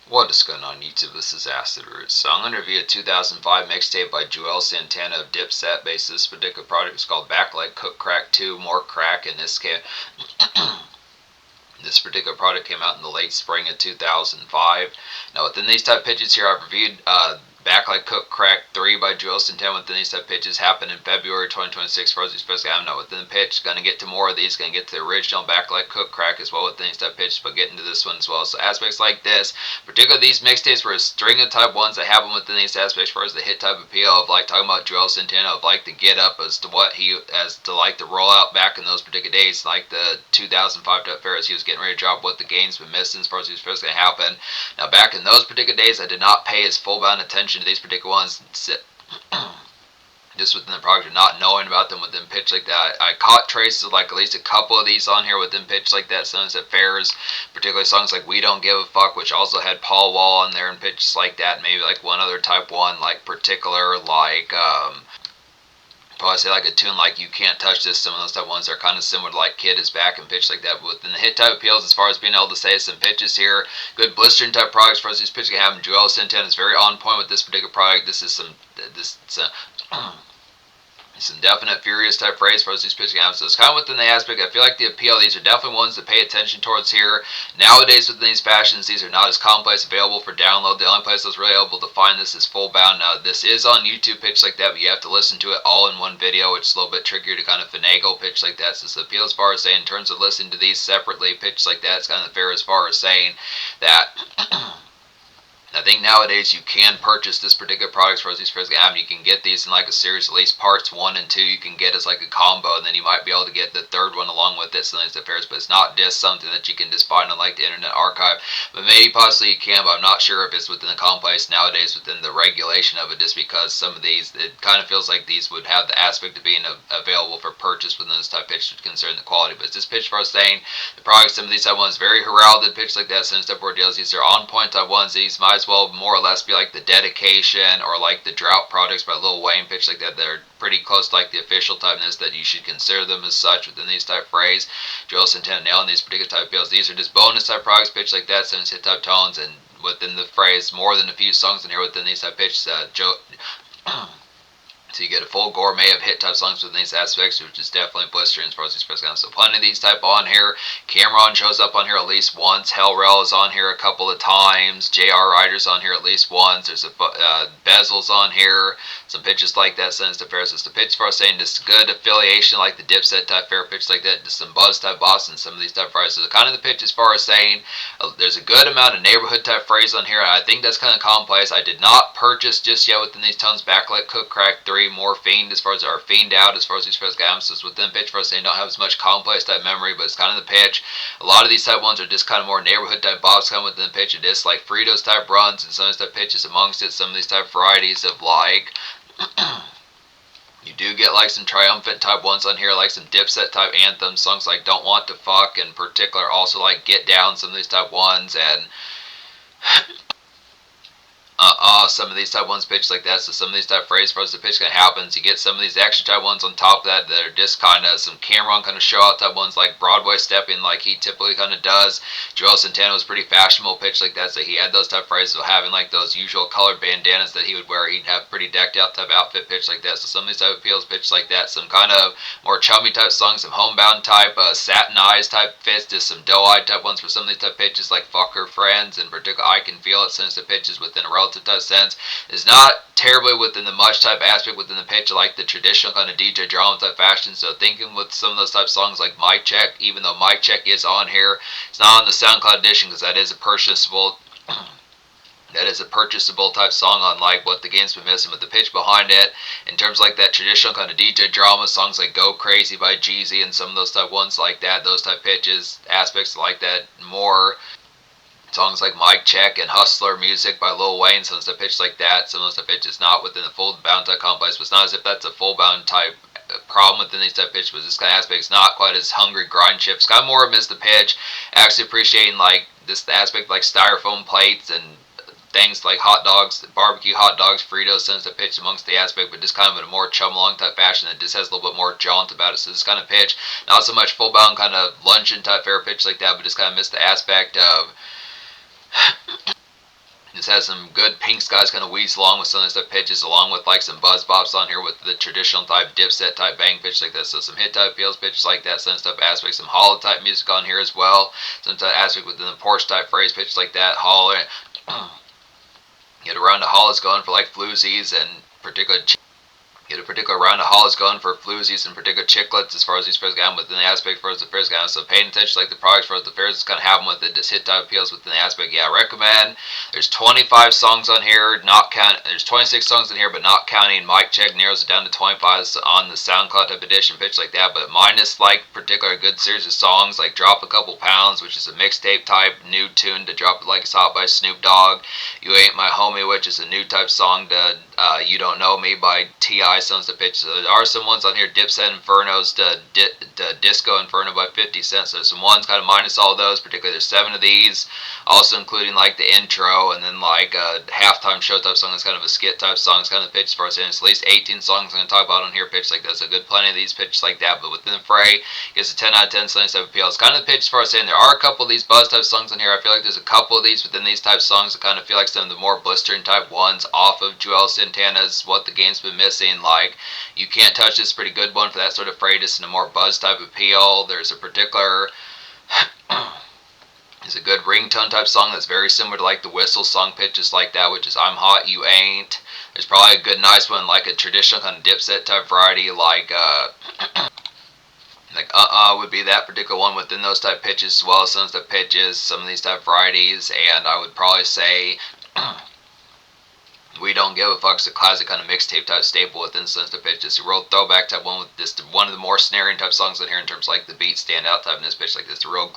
What is going on YouTube? This is Acid Roots. So I'm going to review a 2005 mixtape by Juelz Santana of Dipset. Based this particular project is called Backlight Cook Crack 2 More Crack. In this case, this particular product came out in the late spring of 2005. Now within these type pitches here, I've reviewed Backlight Cook Crack 3 by Juelz Santana. Within these type pitches happened in February 2026. For these supposed to have now within the pitch, going to get to more of these. Going to get to the original Backlight Cook Crack as well within these type pitches, but getting to this one as well. So aspects like this, particularly these mixtapes were a string of type ones that have them within these aspects. As far as the hit type appeal of like talking about Juelz Santana of like the get up as to what he as to like the rollout back in those particular days, like the 2005 type fair as he was getting ready to drop what the game's been missing as far as he was supposed to happen. Now back in those particular days, I did not pay his full bound attention to these particular ones. Just within the project, not knowing about them within pitch like that. I caught traces of like at least a couple of these on here within pitch like that. Songs at fairs, particularly songs like We Don't Give a Fuck, which also had Paul Wall on there and pitches like that. Maybe like one other type one, like particular, like probably say like a tune like You Can't Touch This. Some of those type ones are kind of similar to like Kid Is Back and pitch like that. But within the hit type appeals, as far as being able to say some pitches here, good blistering type products for us. These pitches can happen. Juelz Santana is very on point with this particular product. This is some some definite furious type phrase for these pitching games. So it's kind of within the aspect. I feel like the appeal, these are definitely ones to pay attention towards here. Nowadays within these fashions, these are not as complex, available for download. The only place I was really able to find this is full bound. Now this is on YouTube pitch like that, but you have to listen to it all in one video, which is a little bit trickier to kind of finagle pitch like that. So the appeal as far as saying in terms of listening to these separately pitch like that, it's kind of fair as far as saying that I think nowadays you can purchase this particular product for these first game. You can get these in like a series, at least parts 1 and 2. You can get as like a combo, and then you might be able to get the third one along with it. So it's affairs, but it's not just something that you can just find on like the Internet Archive. But maybe possibly you can. But I'm not sure if it's within the complex nowadays within the regulation of it. Just because some of these, it kind of feels like these would have the aspect of being available for purchase within this type pitch concerning the quality. But it's this pitch for us saying the product. Some of these type ones very heralded pitch like that. Some step board deals. These are on point type ones. These might as well more or less be like the Dedication or like the Drought products by Lil Wayne pitch like that. They're pretty close to like the official typeness that you should consider them as such within these type phrase. Juelz Santana nailing these particular type bills. These are just bonus type products pitch like that. Some hit type tones and within the phrase more than a few songs in here within these type pitches. So you get a full gourmet of hit type songs within these aspects, which is definitely blistering as far as these press guns. So plenty of these type on here. Cameron shows up on here at least once. Hellrail is on here a couple of times. J.R. Ryder's on here at least once. There's a Bezel's on here. Some pitches like that. Sends to Ferris. It's the pitch for us saying just good affiliation like the Dipset type fair pitch like that. Just some Buzz type Boston. Some of these type phrases. So kind of the pitch as far as saying there's a good amount of neighborhood type phrase on here. I think that's kind of complex. I did not purchase just yet within these tones Backlight Cook Crack 3 more fiend as far as our fiend out as far as these first games. So within pitch for us saying don't have as much complex type memory, but it's kind of the pitch. A lot of these type ones are just kind of more neighborhood type bobs kind of within the pitch. It is like Fritos type runs and some of these type pitches amongst it. Some of these type varieties of like you do get like some triumphant type ones on here, like some Dipset type anthems, songs like Don't Want to Fuck in particular, also like Get Down, some of these type ones, and some of these type ones pitch like that. So some of these type phrase for us the pitch kind of happens. You get some of these extra type ones on top of that that are just kind of some Cameron kind of show out type ones like Broadway stepping like he typically kind of does. Juelz Santana was pretty fashionable pitch like that, so he had those type phrases of having like those usual colored bandanas that he would wear. He'd have pretty decked out type outfit pitch like that. So some of these type appeals pitch like that. Some kind of more chummy type songs, some homebound type, satin eyes type fits, just some doe-eyed type ones for some of these type pitches like Fuck Her Friends in particular. I Can Feel It since the pitches within a relative type sense is not terribly within the much type aspect within the pitch like the traditional kind of DJ drama type fashion. So thinking with some of those type songs like Mic Check, even though Mic Check is on here, it's not on the SoundCloud edition because that is a purchasable type song on like what the game's been missing. But the pitch behind it in terms of like that traditional kind of DJ drama songs like Go Crazy by Jeezy and some of those type ones like that, those type pitches aspects like that, more songs like Mic Check and Hustler music by Lil Wayne, some stuff pitched like that. Some of those type pitches not within the full bound type complex, but it's not as if that's a full bound type problem within these type pitches. But this kind of aspect is not quite as hungry grind shifts. Kind of more miss the pitch. Actually appreciating like this aspect like styrofoam plates and things like hot dogs, barbecue hot dogs, Fritos, sends the pitch amongst the aspect, but just kind of in a more chum along type fashion that just has a little bit more jaunt about it. So this kind of pitch, not so much full bound kind of luncheon type fair pitch like that, but just kind of miss the aspect of It has some good pink skies kind of weaves along with some of the stuff pitches, along with like some buzz bops on here with the traditional type dipset type bang pitch like that. So some hit type feels pitches like that, some stuff aspects, some hollow type music on here as well. Some type aspect within the porch type phrase pitch like that. Hollow. Get around the hollows going for like floozies and particular. Get a particular round of hollows going for floozies and particular chiclets as far as these pairs go within the aspect as far as the pairs go. So paying attention to like the products as far as the pairs kind of have with it, just hit type appeals within the aspect. Yeah, I recommend. There's 25 songs on here, not count. There's 26 songs in here, but not counting Mic Check narrows it down to 25 on the SoundCloud type edition pitch like that. But minus like particular good series of songs like Drop a Couple Pounds, which is a mixtape type new tune to Drop It Like It's Hot by Snoop Dogg. You Ain't My Homie, which is a new type song to You Don't Know Me by T.I. Sounds the pitch. So there are some ones on here, Dipset Infernos to Disco Inferno by 50 Cent. So there's some ones kind of minus all those, particularly there's 7 of these, also including like the intro and then like a halftime show type song that's kind of a skit type song. It's kind of the pitch as far as it's at least 18 songs I'm going to talk about on here pitch like that. So good plenty of these pitches like that, but within the fray, gets a 10 out of 10 something type appeal. It's kind of the pitch as far as saying there are a couple of these buzz type songs on here. I feel like there's a couple of these within these type songs that kind of feel like some of the more blistering type ones off of Juelz Santana's What the Game's Been Missing. Like You Can't Touch This, pretty good one for that sort of fray, just in a more buzz type appeal. There's a particular it's a good ringtone type song that's very similar to like the whistle song pitches like that, which is I'm Hot, You Ain't. There's probably a good nice one like a traditional kind of dipset type variety like would be that particular one within those type pitches, as well as some type pitches, some of these type varieties. And I would probably say We Don't Give a Fuck's a classic kind of mixtape type staple within some type pitches. A real throwback type one with just one of the more snaring type songs in here in terms of like the beat stand out type in this pitch like this. A real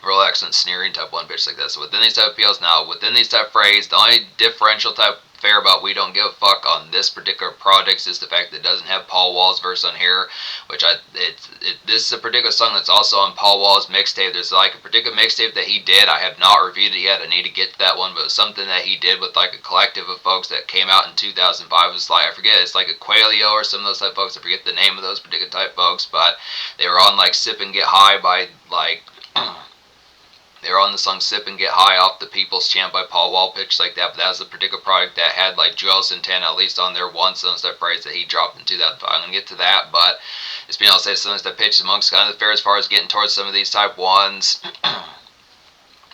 real excellent sneering type one pitch like this. So within these type appeals now, within these type phrase, the only differential type fair about We Don't Give a Fuck on this particular project is the fact that it doesn't have Paul Wall's verse on here, which this is a particular song that's also on Paul Wall's mixtape. There's like a particular mixtape that he did. I have not reviewed it yet. I need to get to that one, but it was something that he did with like a collective of folks that came out in 2005. It was like, I forget, it's like a Quellio or some of those type folks. I forget the name of those particular type folks, but they were on like Sip and Get High by like they were on the song Sip and Get High off the People's Champ by Paul Wall pitch like that. But that was a particular product that had like Juelz Santana at least on there once on that phrase that he dropped in 2005. I'm going to get to that, but it's being able to say some of that pitch amongst kind of the fair as far as getting towards some of these type ones.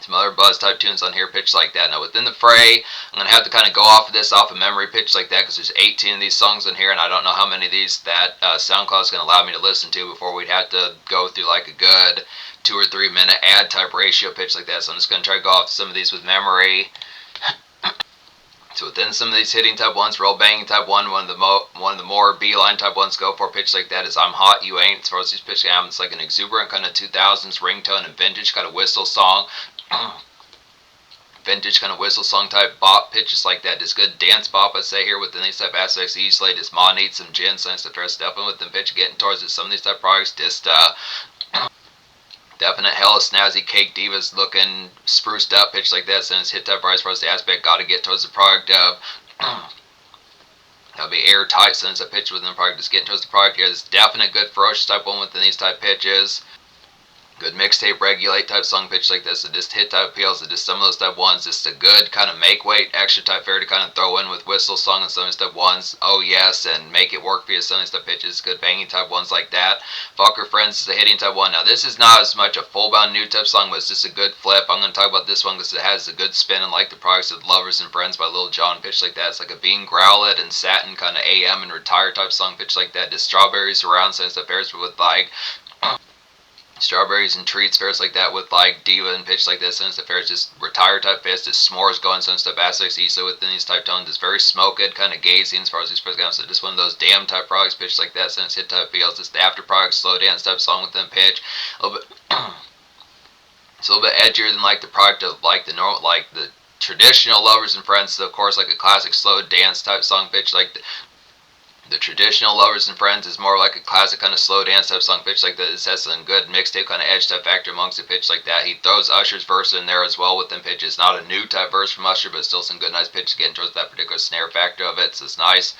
Some other buzz type tunes on here pitch like that. Now within the fray, I'm going to have to kind of go off of this off of memory pitch like that because there's 18 of these songs in here and I don't know how many of these that SoundCloud is going to allow me to listen to before we'd have to go through like a good 2 or 3 minute ad type ratio pitch like that. So I'm just going to try to go off some of these with memory. So within some of these hitting type ones, real banging type one of the more beeline type ones go for pitch like that is I'm Hot, You Ain't. As far as these pitch games, it's like an exuberant kind of 2000s ringtone and vintage kind of whistle song. Vintage kind of whistle song type bop pitches like that. Just good dance bop, I'd say, here within these type aspects. Easily just Ma needs some gin, since the first stepping with them pitch, getting towards it. Some of these type products just definite hella snazzy cake divas looking spruced up pitch like that. Since hit type rise for us the aspect, got to get towards the product of that'll be airtight since the pitch within the product. Just getting towards the product here. This definite good ferocious type one within these type pitches. Good mixtape regulate type song pitch like this. So just hit type appeals. So just some of those type ones. Just a good kind of make weight extra type fair to kind of throw in with whistle song and some of these type ones. Oh yes, and make it work for you. Some of these type pitches. Good banging type ones like that. Fuck Her Friends is a hitting type one. Now this is not as much a full bound new type song, but it's just a good flip. I'm going to talk about this one because it has a good spin and like the products of Lovers and Friends by Lil Jon pitch like that. It's like a Bean Growlet and Satin kind of AM and Retire type song pitch like that. Just Strawberries Around some of these type fairs with like Strawberries and Treats fairs like that with like diva and pitch like this. And the fairs just Retire type fest, just s'mores going some stuff aspects easily within these type tones. It's very smoked, kind of gazing as far as these fairs go. So just one of those damn type products pitch like that. Since hit type feels just the after product slow dance type song within pitch. A little bit it's a little bit edgier than like the product of like the normal like the traditional Lovers and Friends. So of course like a classic slow dance type song pitch like the traditional Lovers and Friends is more like a classic kind of slow dance type song pitch like that. It has some good mixtape kind of edge type factor amongst the pitch like that. He throws Usher's verse in there as well with them pitches. Not a new type verse from Usher, but still some good nice pitches getting towards that particular snare factor of it. So it's nice.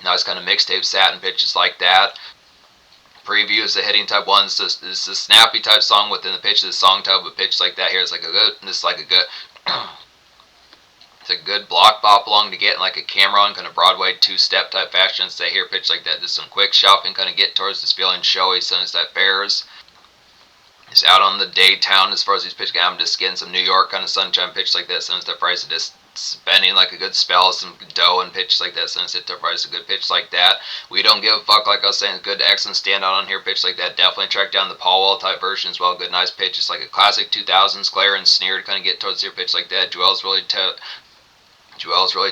Nice kind of mixtape satin pitches like that. Preview is the hitting type 1. It's a snappy type song within the pitch of the song type, but pitch like that here is like a good, it's like a good, it's a good block bop along to get in like a Cameron kind of Broadway 2-step type fashion. Say here, pitch like that, just some quick shopping, kind of get towards this feeling showy, some type bears. It's out on the daytown as far as these pitch. I'm just getting some New York kind of sunshine pitch like that, some type price of just spending like a good spell, some dough and pitch like that, since it price a good pitch like that. We don't give a fuck, like I was saying, good excellent standout on here, pitch like that. Definitely track down the Paul Wall type version as well. Good nice pitch. It's like a classic 2000s glare and sneer to kind of get towards your pitch like that. Juelz really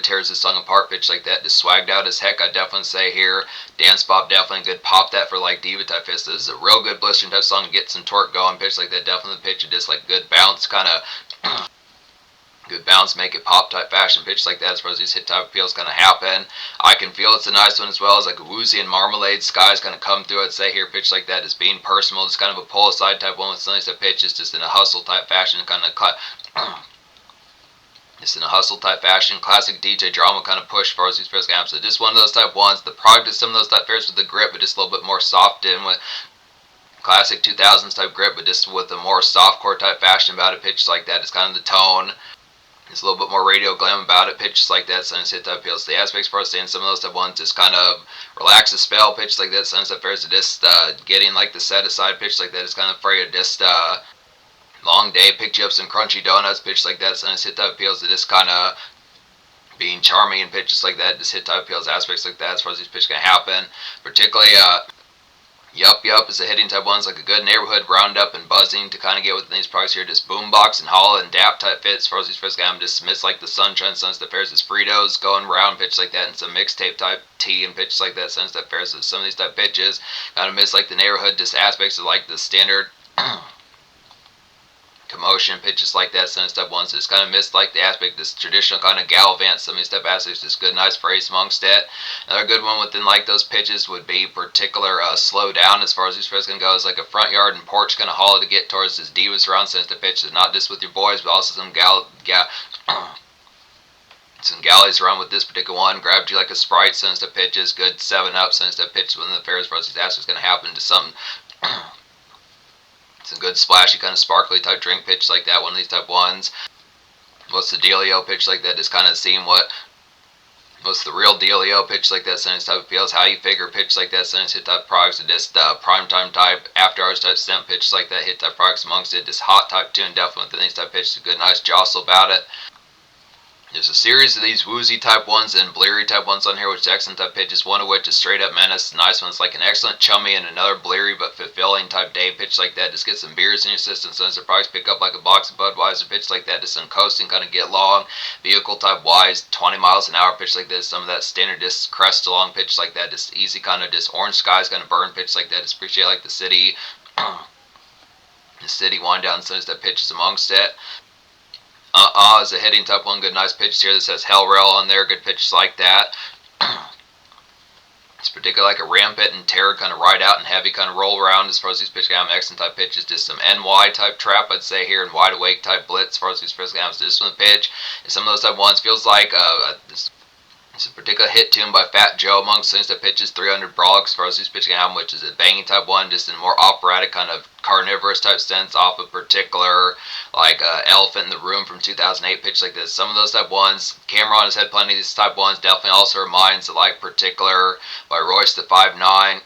tears this song apart, pitch like that. Just swagged out as heck, I definitely say here. Dance pop, definitely good pop that for like diva type fist. This is a real good blistering type song to get some torque going, pitch like that. Definitely pitch it just like good bounce, kind of good bounce, make it pop type fashion, pitch like that as far as these hit type appeals kind of happen. I Can Feel It's a nice one as well. As like a woozy and marmalade skies kind of come through. I'd say here, pitch like that is being personal. It's kind of a pull aside type one with some nice pitch. It's just in a hustle type fashion, kind of just in a hustle type fashion, classic DJ drama kind of push for these first games. So just one of those type ones. The product is some of those type pairs with the grip, but just a little bit more soft in with classic 2000s type grip, but just with a more softcore type fashion about it. Pitch like that is kind of the tone. It's a little bit more radio glam about it, pitches like that, sunny hit type feels. The aspects for us saying some of those type ones just kind of relax the spell, pitch like that, sunny type fairs to just getting like the set aside, pitch like that is kind of afraid of just long day, pick you up some crunchy donuts, pitch like that, sunny hit type feels to just kind of being charming and pitches like that, just hit type feels, aspects like that as far as these pitches can happen. Particularly Yup is a hitting type one's like a good neighborhood roundup and buzzing to kind of get within these products here. Just boombox and hollow and dap type fits as far as these first guys. I'm just miss like the sunshine, suns that fairs is Fritos going round pitch like that, and some mixtape type tea and pitch like that, suns that fairs. Some of these type pitches kind of miss like the neighborhood just aspects of like the standard commotion pitches like that, some step ones just kind of missed like the aspect, this traditional kind of gallivant, some of these step aspects, just good nice phrase amongst it. Another good one within like those pitches would be particular slow down as far as these phrases can go, is like a front yard and porch kind of hollow to get towards this divas around, since the pitches not just with your boys but also some some galleys around with this particular one. Grabbed you like a Sprite, since the pitches, good 7-Up, since the pitches within the fair as far as these aspects going to happen to something some good splashy kind of sparkly type drink pitch like that, one of these type ones. What's the dealio pitch like that, just kind of seeing what's the real dealio pitch like that, sentence type appeals, how you figure pitch like that, sentence hit type products, and just prime time type, after hours type stamp pitch like that, hit type products amongst it, just hot type tune, definitely within these type pitches, a good nice jostle about it. There's a series of these woozy type ones and bleary type ones on here, which is excellent type pitches, one of which is straight up menace. Nice one's like an excellent chummy and another bleary but fulfilling type day pitch like that. Just get some beers in your system, so the products pick up like a box of Budweiser pitch like that, just some coasting, kind of get long, vehicle type wise, 20 miles an hour pitch like this, some of that standard just crest along pitch like that, just easy kind of just orange skies kind of burn pitch like that. Just appreciate like the city wind down, so that pitches amongst it. Is a hitting type one, good nice pitches here. This has Hell Rail on there, good pitches like that. It's particularly like a rampant and terror kind of ride out and heavy kind of roll around as far as these pitch games. Excellent type pitches, just some NY type trap I'd say here, and wide awake type blitz as far as these pitch games. This one pitch, and some of those type ones feels like it's a particular hit tune by Fat Joe amongst things that pitches 300 Brawls as far as these pitching album, which is a banging type one, just in a more operatic kind of carnivorous type sense off a particular like Elephant in the Room from 2008 pitch like this. Some of those type ones, Cameron has had plenty of these type ones, definitely also reminds of like particular by Royce the 5'9".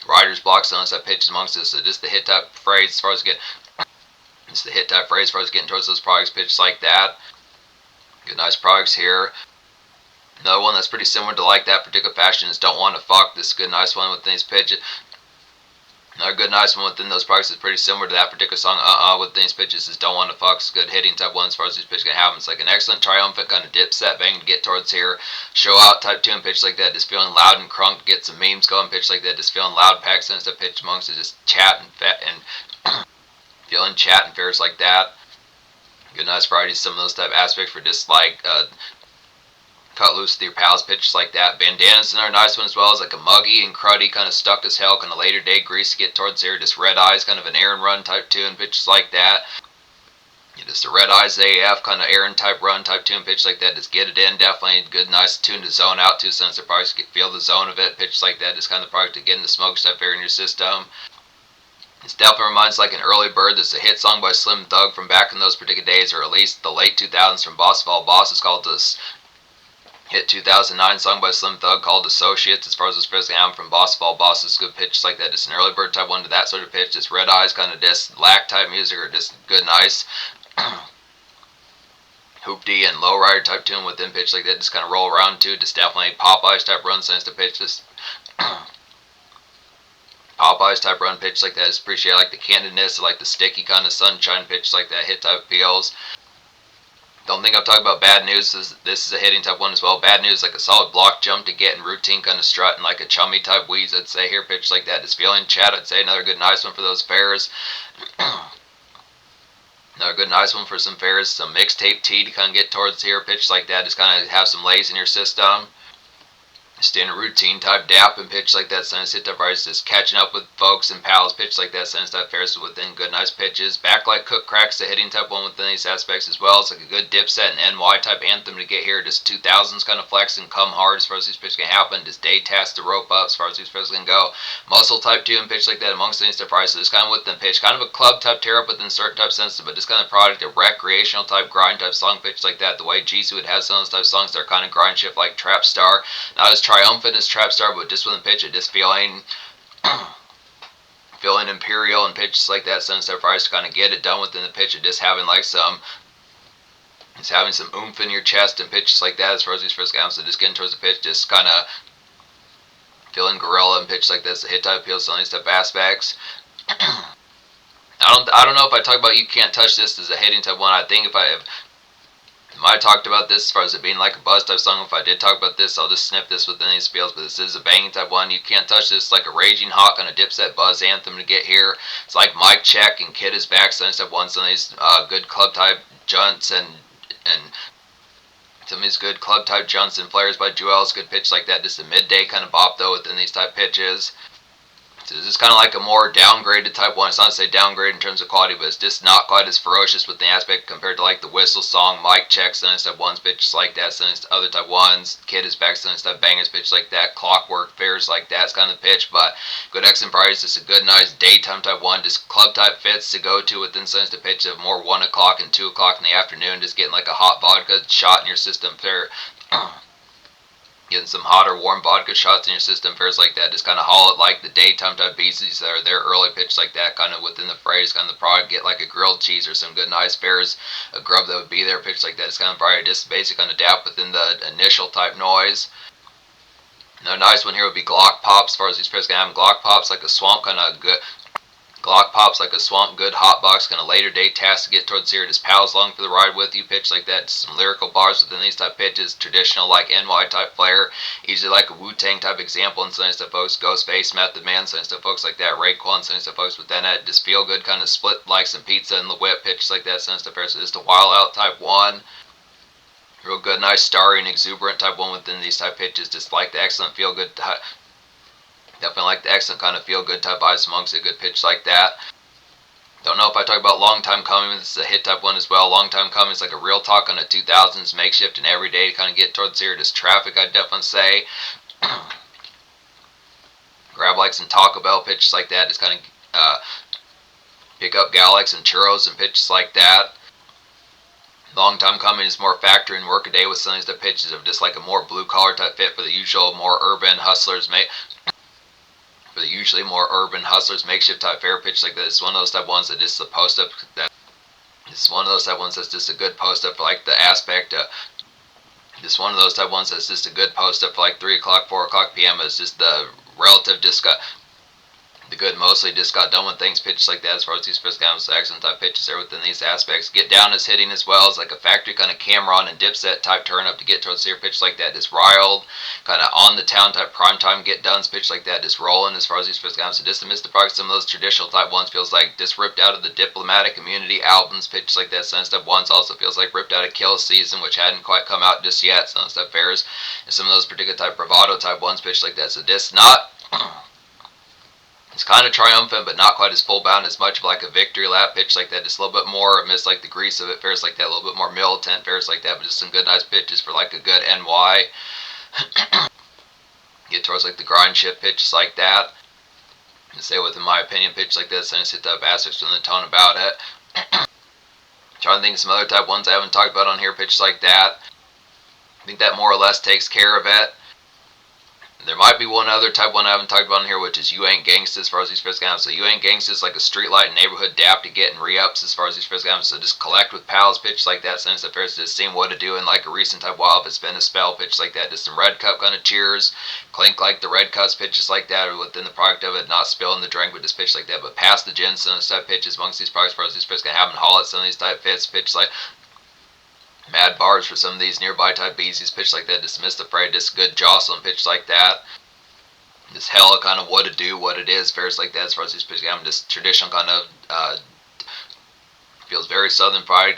Writer's Block, some of those type pitches amongst this. So just the hit type phrase as far as getting towards those products pitches like that. Good nice products here. Another one that's pretty similar to like that particular fashion is Don't Want to Fuck. This is a good nice one within these pitches. Another good nice one within those products is pretty similar to that particular song. With these pitches is Don't Want to Fuck. It's good hitting type one as far as these pitches can happen. It's like an excellent triumphant kind of dip set bang to get towards here. Show out type tune pitch like that. Just feeling loud and crunk to get some memes going pitch like that. Just feeling loud packs and stuff pitch amongst it. Just chat and fat and feeling chat and fairs like that. Good nice varieties, some of those type aspects for just like cut loose with your pals pitches like that. Bandana's another nice one as well, as like a muggy and cruddy kind of stuck as hell kind of later day grease to get towards here. Just red eyes, kind of an Aaron Run type tune pitches like that. Just a red eyes AF kind of Aaron type run type tune pitch like that. Just get it in. Definitely good, nice tune to zone out to, since the products feel the zone of it. Pitch like that. Just kind of the product to get in the smoke type air in your system. It definitely reminds like an early bird. That's a hit song by Slim Thug from back in those particular days, or at least the late 2000s from Boss of All Bosses, called this hit 2009 song by Slim Thug called Associates. As far as this specific album from Boss of All Bosses, good pitch like that. Just an early bird type one to that sort of pitch. Just red eyes kind of just lack type music, or just good, nice hoopty and lowrider type tune within pitch like that. Just kind of roll around to. Just definitely Popeyes type run sense to pitch. Just Popeyes type run pitch like that. Just appreciate like the candidness, like the sticky kind of sunshine pitch like that. Hit type feels. Don't think I'm talking about Bad News. This is a hitting type one as well. Bad News, like a solid block jump to get in routine kind of strut and like a chummy type wheeze, I'd say here, pitch like that. Just feeling chat, I'd say another good nice one for those fares. Another good nice one for some fares. Some Mixtape T to kind of get towards here, pitch like that. Just kind of have some lays in your system. Just in a routine type dap and pitch like that. Sinus hit type rise, just catching up with folks and pals, pitch like that. Sinus type fares within good nice pitches. Backlight Cook cracks the hitting type one within these aspects as well. It's like a good dip set and NY type anthem to get here. Just 2000s kind of flex and come hard as far as these pitches can happen. Just day task to rope up as far as these pitches can go. Muscle type 2 and pitch like that amongst these type prices. It's kind of within pitch. Kind of a club type tear up within certain type sensitive, but just kind of product a recreational type grind type song pitch like that. The way Jeezy would have some of those type songs that are kind of grind shift like Trap Star. Not as triumphant as Trap Star, but just within pitch, it just feeling imperial and pitches like that. Sense their price to kind of get it done within the pitch, and just having like some oomph in your chest and pitches like that. As far as these first games, so just getting towards the pitch, just kind of feeling gorilla and pitch like this. The hit type appeals to all these type aspects. I don't know if I talk about You Can't Touch This as a hitting type one. I think if I talked about this as far as it being like a buzz type song. If I did talk about this, I'll just snip this within these fields. But this is a banging type one. You Can't Touch This, like a raging hot kind of dipset buzz anthem to get here. It's like Mic Check and Kid Is Back. So type one. Some of these good club type junts and some of these good club type junts and flares by Juelz. Good pitch like that. Just a midday kind of bop though within these type pitches. So this is kind of like a more downgraded type one. It's not to say downgrade in terms of quality, but it's just not quite as ferocious with the aspect compared to like the Whistle song, Mic Check, some type ones, pitches like that, some other type ones, Kid Is Back, some type bangers, pitch like that, Clockwork, fares like that. It's kind of the pitch, but good X and price. Just a good, nice daytime type one. Just club type fits to go to within sense to pitch of more 1 o'clock and 2 o'clock in the afternoon. Just getting like a hot vodka shot in your system. Fair. Getting some hot or warm vodka shots in your system, fares like that. Just kind of haul it like the daytime type beasties that are there early pitch like that, kind of within the phrase, kind of the product. Get like a grilled cheese or some good nice fares, a grub that would be there pitch like that. It's kind of probably just basic on adapt within the initial type noise. Another nice one here would be Glock Pops. As far as these pairs can have Glock Pops, like a swamp kind of good. Glock Pops like a swamp, good hot box, kind of later day task to get towards here. Just pals along for the ride with you, pitch like that. Just some lyrical bars within these type pitches, traditional like NY type flair, easily like a Wu-Tang type example, and some stuff folks, Ghostface, Method Man, some stuff folks like that, Raekwon, some stuff folks within it. Just feel good, kind of split like some pizza in the whip, pitch like that, some stuff. So just a wild out type one. Real good, nice, starry and exuberant type one within these type pitches. Just like the excellent feel good type. Definitely like the excellent kind of feel-good type Ice amongst a good pitch like that. Don't know if I talk about Long Time Coming. This is a hit type one as well. Long Time Coming is like a real talk on a 2000s makeshift and everyday to kind of get towards here. Just traffic, I'd definitely say. Grab like some Taco Bell pitches like that. Just kind of pick up Galax and churros and pitches like that. Long Time Coming is more factory and work a day with some of these pitches of just like a more blue-collar type fit for the usual more urban hustlers. For the usually more urban hustlers makeshift type fair pitch like this. It's one of those type ones that just a post up. It's one of those type ones that's just a good post up for like the aspect. Just one of those type ones that's just a good post up for like 3 o'clock, 4 o'clock p.m. It's just the relative the good mostly just got done with things pitches like that as far as these first games, excellent type pitches there within these aspects. Get down is hitting as well as like a factory kind of Cameron and dipset type turn up to get towards here pitch like that. Just riled, kind of on the town type prime time get done's pitch like that. Just rolling as far as these first games. So just to miss the product, some of those traditional type ones feels like just ripped out of the Diplomatic Community albums pitch like that. Some stuff ones also feels like ripped out of Kill Season, which hadn't quite come out just yet. Some stuff fares and some of those particular type bravado type ones pitch like that. So just not It's kind of triumphant, but not quite as full bound as much of like a victory lap pitch like that. Just a little bit more amidst like the grease of it. Fares like that. A little bit more militant. Fares like that. But just some good nice pitches for like a good NY. Get towards like the grind shift pitches like that. And stay with, in my opinion, pitch like this. And just hit the aspects from the tone about it. Trying to think of some other type ones I haven't talked about on here. Pitches like that. I think that more or less takes care of it. There might be one other type one I haven't talked about in here, which is You Ain't Gangsta as far as these fish go. So You Ain't Gangsta is like a street light neighborhood dap to get and re-ups as far as these fish go. So just collect with pals, pitch like that. Since the first just seeing what to do in like a recent type while if it's been a spell, pitch like that. Just some red cup kind of cheers, clink like the red cups, pitches like that, or within the product of it, not spilling the drink, but just pitch like that. But pass the gin, some type pitches amongst these products as far as these fish can have and haul at some of these type fits, pitch like mad bars for some of these nearby type beesies, pitch like that. Dismiss the fray, just good jostling, pitch like that. This hella kind of what to do, what it is, fares like that as far as these pitches. I'm just traditional kind of feels very southern fried.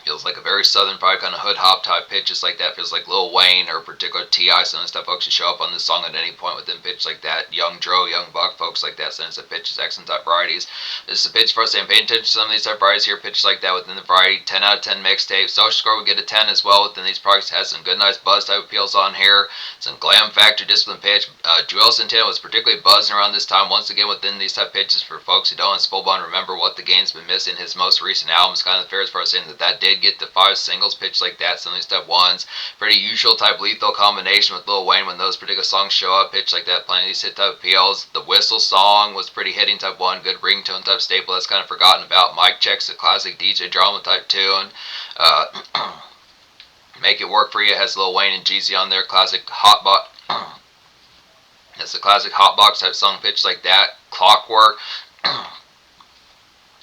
Feels like a very southern fried kind of hood hop type pitch, just like that. Feels like Lil Wayne or particular T.I. Some of the stuff folks should show up on this song at any point within pitch like that. Young Dro, Young Buck, folks like that. Since the pitches, excellent type varieties. This is a pitch for us saying pay attention to some of these type varieties here. Pitches like that within the variety. 10 out of 10 mixtape. Social score we get a 10 as well within these products. Has some good nice buzz type appeals on here. Some glam factor, discipline pitch. Juelz Santana was particularly buzzing around this time once again within these type pitches. For folks who don't, it's full on remember what the game's been missing. His most recent albums kind of fair as far as saying that did get the 5 singles pitch like that. Some of these type ones, pretty usual type lethal combination with Lil Wayne when those particular songs show up, pitch like that. Plenty of these hit type appeals. The whistle song was pretty hitting type one, good ringtone type staple that's kind of forgotten about. Mic Check's a classic DJ drama type tune. Make It Work For You has Lil Wayne and Jeezy on there. Classic hotbox. That's a classic hotbox type song pitch like that. Clockwork.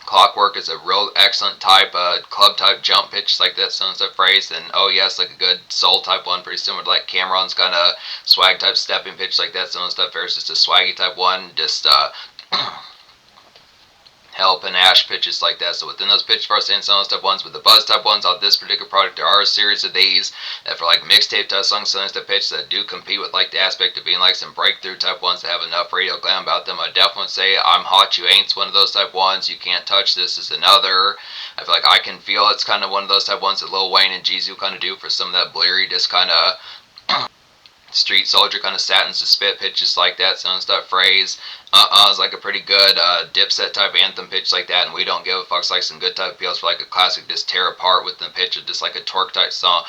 Clockwork is a real excellent type, club type jump pitch like that, sounds that phrase. And oh yes, like a good soul type one, pretty similar to like Cameron's kind of swag type stepping pitch like that. Some of the stuff there is just a swaggy type one, just help and ash pitches like that. So within those pitch for us and some of the type ones, with the buzz type ones on this particular product, there are a series of these that for like mixtape type songs, some of the pitch that do compete with like the aspect of being like some breakthrough type ones that have enough radio glam about them. I definitely say I'm Hot You Ain't's one of those type ones. You Can't Touch This is another. I feel like I Can Feel It's kind of one of those type ones that Lil Wayne and Jeezy will kind of do for some of that bleary, just kind of street soldier kind of satins to spit pitches like that. Sounds that phrase. Is like a pretty good Dipset type anthem pitch like that, and We Don't Give a Fuck's like some good type appeals for like a classic just tear apart with the pitch of just like a torque type song.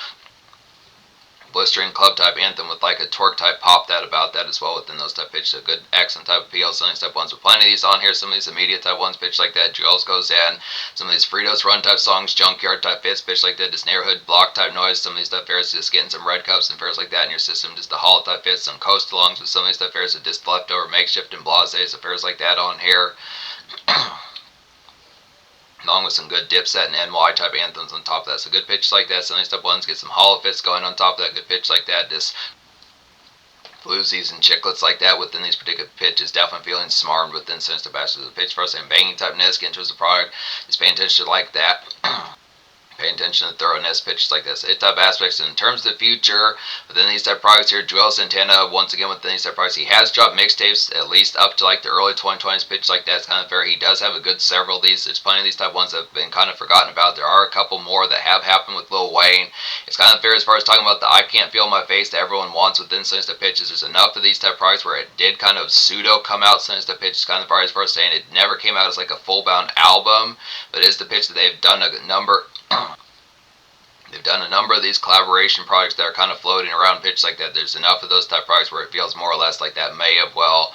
Blistering club type anthem with like a torque type pop that about that as well within those type pitches. A good excellent type appeal. Some of these type ones with plenty of these on here. Some of these immediate type ones pitch like that. Juelz goes in. Some of these Fritos Run type songs, junkyard type fits pitch like that. Just neighborhood block type noise. Some of these type fairs just getting some red cups and fairs like that in your system. Just the hall type fits. Some coast alongs with some of these type fairs that just leftover makeshift and blase affairs like that on here. Along with some good Dipset and NY type anthems on top of that. So good pitch like that. Some of these type ones get some hollow fits going on top of that. Good pitch like that. Just bluesies and chiclets like that within these particular pitches. Definitely feeling smarmed within some of the pitch for us and banging type ness getting towards the product. Just paying attention to like that. Paying attention to thoroughness, pitches like this. It type aspects in terms of the future within these type products here. Juelz Santana, once again within these type products, he has dropped mixtapes at least up to like the early 2020s. Pitch like that's kind of fair. He does have a good several of these. There's plenty of these type ones that have been kind of forgotten about. There are a couple more that have happened with Lil Wayne. It's kind of fair as far as talking about the I Can't Feel My Face that everyone wants within some of the pitches. There's enough of these type products where it did kind of pseudo come out. Some of the pitches kind of far as far as saying it never came out as like a full bound album, but it is the pitch that they've done a number. They've done a number of these collaboration projects that are kind of floating around pitch like that. There's enough of those type projects where it feels more or less like that may have well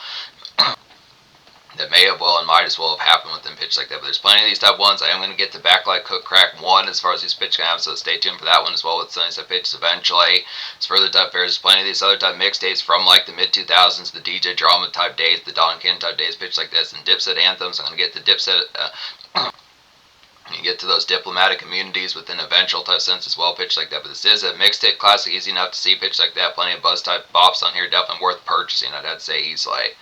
and might as well have happened within pitch like that. But there's plenty of these type ones. I am going to get to Backlight Cook Crack 1 as far as these pitch can have, so stay tuned for that one as well with some of these type pitches eventually. As further type fairs, plenty of these other type mixtapes from like the mid 2000s, the DJ drama type days, the Don Ken type days, pitch like this, and Dipset anthems. I'm going to get to Dipset. You get to those diplomatic immunities within eventual type sense as well, pitch like that. But this is a mixtape classic, easy enough to see, pitch like that. Plenty of buzz type bops on here, definitely worth purchasing, I'd say easily.